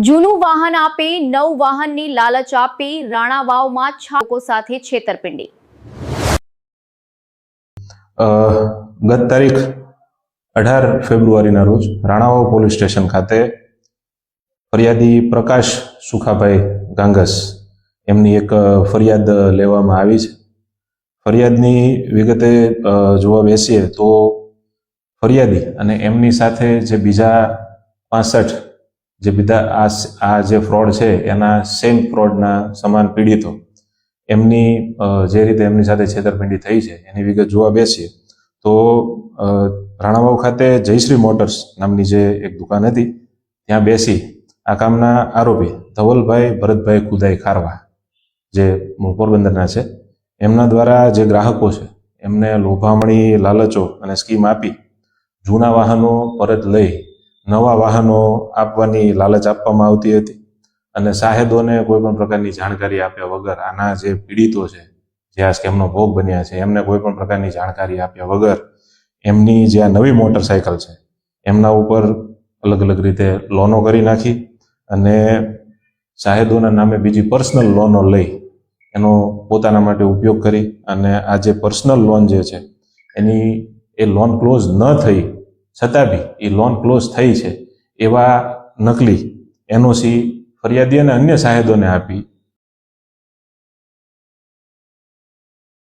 જૂનું વાહન આપે નવું વાહનની લાલચ આપી રાણાવાવમાં 6 લોકો સાથે છેતરપિંડી। ગત તારીખ 18 ફેબ્રુઆરીના રોજ રાણાવાવ પોલીસ સ્ટેશન ખાતે ફરિયાદી પ્રકાશ સુખાભાઈ ગાંગસ એમની એક ફરિયાદ લેવામાં આવી છે। ફરિયાદની વિગતે જોવા બેસીએ તો ફરિયાદી અને એમની સાથે જે બીજા 65 જે બીજા આ જે ફ્રોડ છે એના સેમ ફ્રોડના સમાન પીડિતો એમની જે રીતે એમની સાથે છેતરપિંડી થઈ છે એની વિગત જોવા બેસીએ તો રાણાવાવ ખાતે જયશ્રી મોટર્સ નામની જે એક દુકાન હતી ત્યાં બેસી આ કામના આરોપી ધવલભાઈ ભરતભાઈ ખુદાઈ ખારવા જે પોરબંદરના છે એમના દ્વારા જે ગ્રાહકો છે એમને લોભામણી લાલચો અને સ્કીમ આપી જૂના વાહનો પરત લઈ નવા વાહનો આપવાની લાલચ આપવામાં આવતી હતી અને સાહેદોને કોઈ પણ પ્રકારની જાણકારી આપ્યા વગર આના જે પીડિતો છે જે આ સ્કેમનો ભોગ બન્યા છે એમને કોઈ પણ પ્રકારની જાણકારી આપ્યા વગર એમની જે આ નવી મોટરસાયકલ છે એમના ઉપર અલગ અલગ રીતે લોનો કરી નાખી અને સાહેદોના નામે બીજી પર્સનલ લોનો લઈ એનો પોતાના માટે ઉપયોગ કરી અને આ જે પર્સનલ લોન જે છે એની એ લોન ક્લોઝ ન થઈ છતાં બી એ લોન ક્લોઝ થઈ છે એવા નકલી એનઓસી ફરિયાદી અને અન્ય સાહેદોને આપી